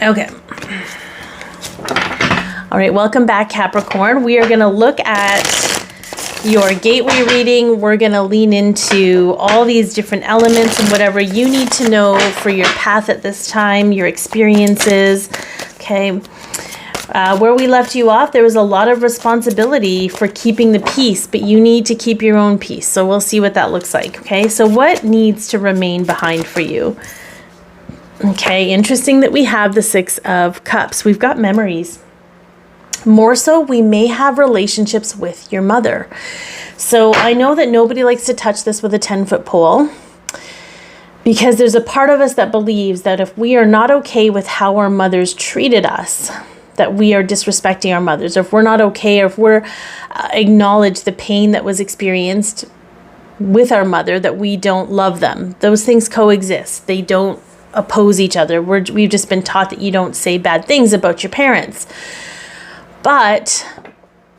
Okay. All right, welcome back, Capricorn. We are going to look at your gateway reading. We're going to lean into all these different elements and whatever you need to know for your path at this time, your experiences. Okay. Where we left you off, there was a lot of responsibility for keeping the peace, but you need to keep your own peace. So we'll see what that looks like. Okay. So what needs to remain behind for you? Okay. Interesting that we have the Six of Cups. We've got memories. More so, we may have relationships with your mother. So I know that nobody likes to touch this with a 10-foot pole, because there's a part of us that believes that if we are not okay with how our mothers treated us, that we are disrespecting our mothers, or if we're not okay, or if we're acknowledge the pain that was experienced with our mother, that we don't love them. Those things coexist. They don't oppose each other. We've just been taught that you don't say bad things about your parents. But,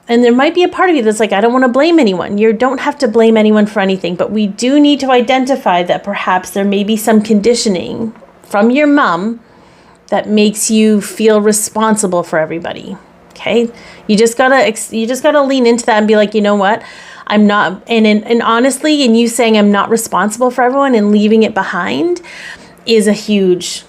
and there might be a part of you that's like, I don't want to blame anyone. You don't have to blame anyone for anything, but we do need to identify that perhaps there may be some conditioning from your mom that makes you feel responsible for everybody. Okay? You just gotta lean into that and be like, you know what? I'm not, and honestly, and you saying I'm not responsible for everyone and leaving it behind is a huge,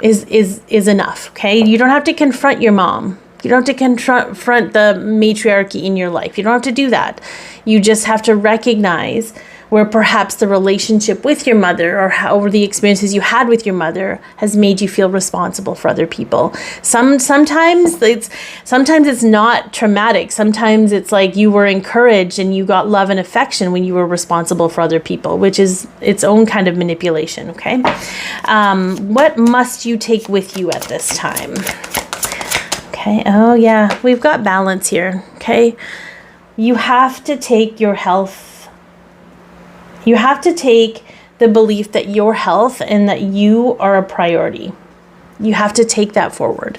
is enough. Okay? You don't have to confront your mom. You don't have to confront the matriarchy in your life. You don't have to do that. You just have to recognize where perhaps the relationship with your mother, or the experiences you had with your mother, has made you feel responsible for other people. Sometimes it's not traumatic. Sometimes it's like you were encouraged and you got love and affection when you were responsible for other people, which is its own kind of manipulation. Okay. What must you take with you at this time? Okay. Oh yeah, we've got balance here. Okay. You have to take your health. You have to take the belief that your health and that you are a priority. You have to take that forward.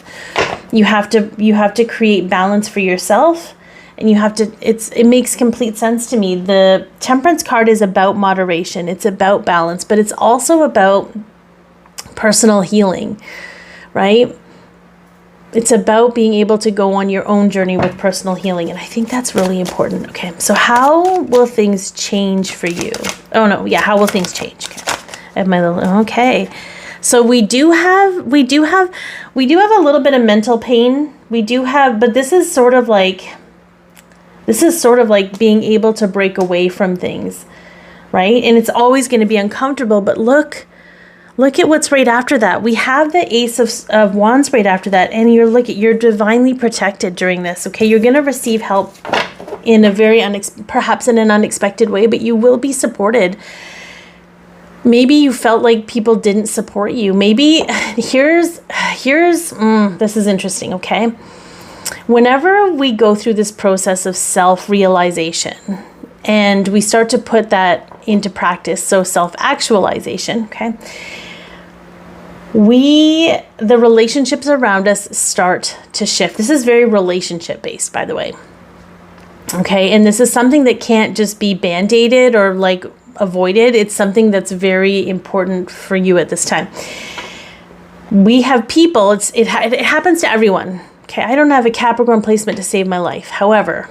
You have to create balance for yourself, and you have to, it makes complete sense to me. The Temperance card is about moderation. It's about balance, but it's also about personal healing, right? It's about being able to go on your own journey with personal healing. And I think that's really important. Okay. So how will things change for you? Oh no. Yeah. How will things change? Okay. I have my little, okay. So we do have a little bit of mental pain. We do have, but this is sort of like being able to break away from things, right? And it's always going to be uncomfortable, but look at what's right after that. We have the Ace of Wands right after that. And you're divinely protected during this. Okay. You're going to receive help in a very, perhaps in an unexpected way, but you will be supported. Maybe you felt like people didn't support you. Maybe this is interesting. Okay. Whenever we go through this process of self-realization and we start to put that into practice, so self-actualization, okay, the relationships around us start to shift. This is very relationship based, by the way. Okay. And this is something that can't just be band-aided or like avoided. It's something that's very important for you at this time. We have people, it happens to everyone. Okay. I don't have a Capricorn placement to save my life. However,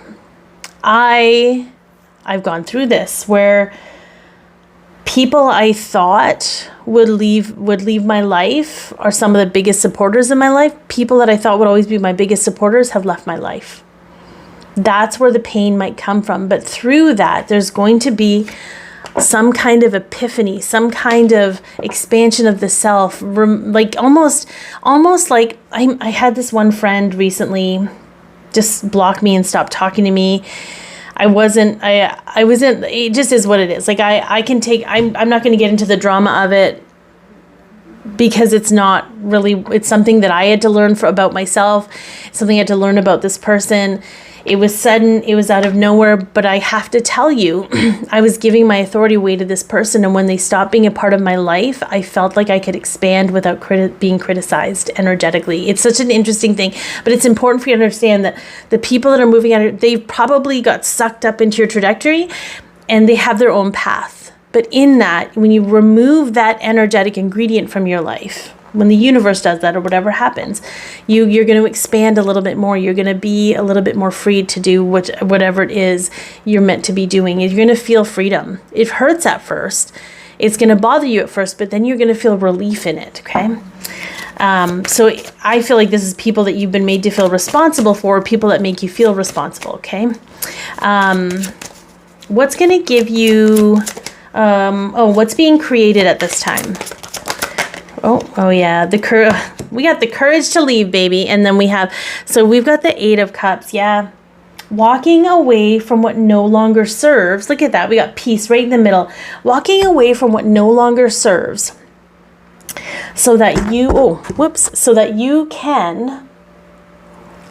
I've gone through this where people I thought would leave my life are some of the biggest supporters in my life. People that I thought would always be my biggest supporters have left my life. That's where the pain might come from. But through that, there's going to be some kind of epiphany, some kind of expansion of the self, like almost like I had this one friend recently just block me and stop talking to me. I wasn't, it just is what it is. Like I'm not going to get into the drama of it because it's not really, it's something that I had to learn about myself, something I had to learn about this person. It was sudden, it was out of nowhere, but I have to tell you, I was giving my authority away to this person, and when they stopped being a part of my life, I felt like I could expand without being criticized energetically. It's such an interesting thing, but it's important for you to understand that the people that are moving out, they've probably got sucked up into your trajectory, and they have their own path. But in that, when you remove that energetic ingredient from your life, when the universe does that or whatever happens, you're going to expand a little bit more. You're going to be a little bit more free to do whatever it is you're meant to be doing. You're going to feel freedom. It hurts at first. It's going to bother you at first, but then you're going to feel relief in it, okay? So I feel like this is people that you've been made to feel responsible for, people that make you feel responsible, okay? What's going to give you, what's being created at this time? Oh yeah, we got the courage to leave, baby. And then we've got the 8 of Cups, yeah. Walking away from what no longer serves. Look at that, we got peace right in the middle. Walking away from what no longer serves. So that you can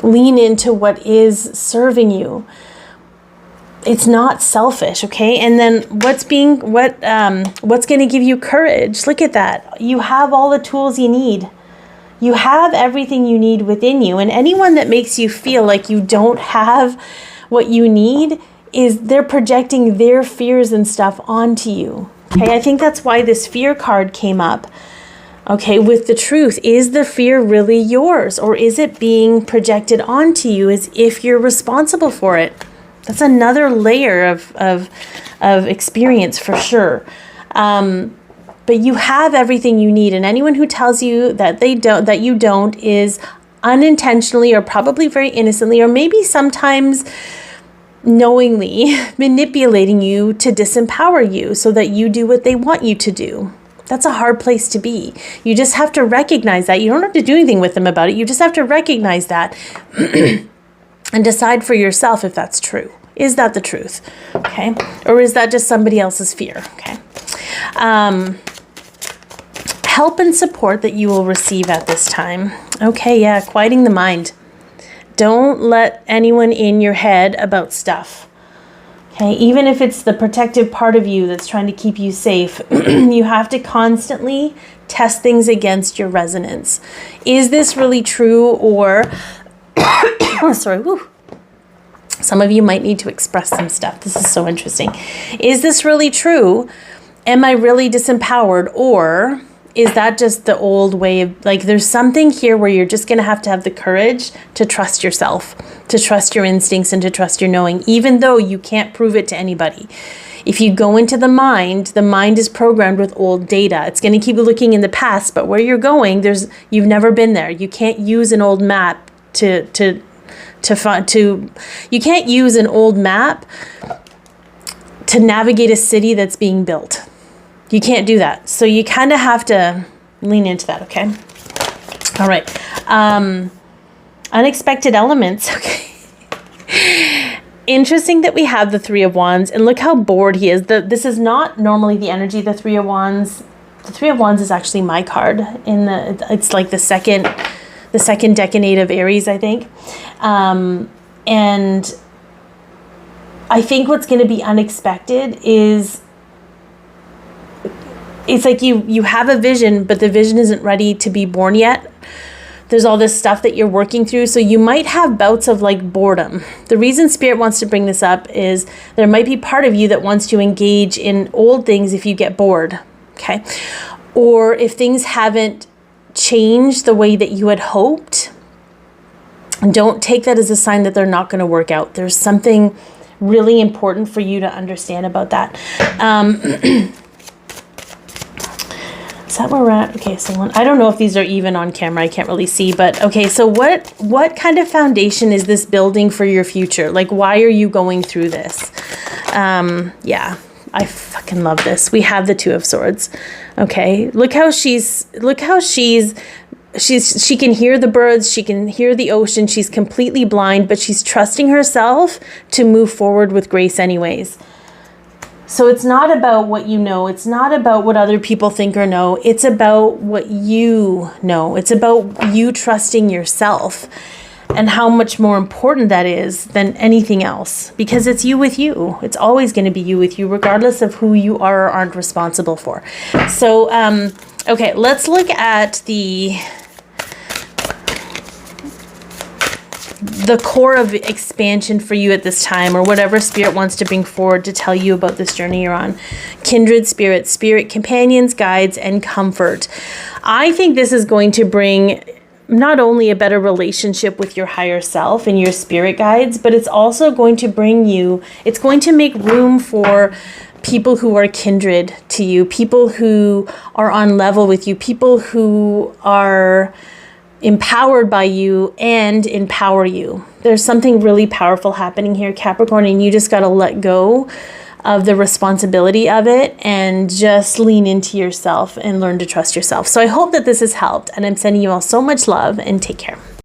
lean into what is serving you. It's not selfish, okay? And then what's going to give you courage? Look at that. You have all the tools you need. You have everything you need within you. And anyone that makes you feel like you don't have what you need they're projecting their fears and stuff onto you. Okay, I think that's why this fear card came up. Okay, with the truth, is the fear really yours, or is it being projected onto you as if you're responsible for it? That's another layer of experience for sure. But you have everything you need, and anyone who tells you that you don't is unintentionally or probably very innocently or maybe sometimes knowingly manipulating you to disempower you so that you do what they want you to do. That's a hard place to be. You just have to recognize that. You don't have to do anything with them about it. You just have to recognize that and decide for yourself if that's true. Is that the truth? Okay. Or is that just somebody else's fear? Okay. Help and support that you will receive at this time. Okay, yeah, quieting the mind. Don't let anyone in your head about stuff. Okay, even if it's the protective part of you that's trying to keep you safe, you have to constantly test things against your resonance. Is this really true, or sorry, woo. Some of you might need to express some stuff. This is so interesting. Is this really true? Am I really disempowered, or is that just the old way of, like, there's something here where you're just going to have the courage to trust yourself, to trust your instincts, and to trust your knowing, even though you can't prove it to anybody. If you go into the mind is programmed with old data. It's going to keep looking in the past, but where you're going, you've never been there. You can't use an old map you can't use an old map to navigate a city that's being built. You can't do that. So you kind of have to lean into that, okay? All right. Unexpected elements, okay. Interesting that we have the 3 of Wands, and look how bored he is. This is not normally the energy, the 3 of Wands. The 3 of Wands is actually my card. It's like the second decade of Aries, I think. And I think what's going to be unexpected is, it's like you have a vision, but the vision isn't ready to be born yet. There's all this stuff that you're working through. So you might have bouts of like boredom. The reason Spirit wants to bring this up is there might be part of you that wants to engage in old things if you get bored. Okay. Or if things haven't changed the way that you had hoped, don't take that as a sign that they're not going to work out. There's something really important for you to understand about that. Is that where we're at? Okay, so I don't know if these are even on camera. I can't really see, but okay. So what kind of foundation is this building for your future? Like, why are you going through this? Yeah, I fucking love this. We have the 2 of Swords. Okay, look how she can hear the birds. She can hear the ocean. She's completely blind, but she's trusting herself to move forward with grace anyways. So it's not about what you know. It's not about what other people think or know. It's about what you know. It's about you trusting yourself and how much more important that is than anything else, because it's you with you. It's always going to be you with you, regardless of who you are or aren't responsible for. So, okay, let's look at the the core of expansion for you at this time, or whatever spirit wants to bring forward to tell you about this journey you're on. Kindred spirits, spirit companions, guides, and comfort. I think this is going to bring not only a better relationship with your higher self and your spirit guides, but it's also going to bring you, it's going to make room for people who are kindred to you, people who are on level with you, people who are empowered by you and empower you. There's something really powerful happening here, Capricorn, and you just got to let go of the responsibility of it and just lean into yourself and learn to trust yourself. So I hope that this has helped, and I'm sending you all so much love, and take care.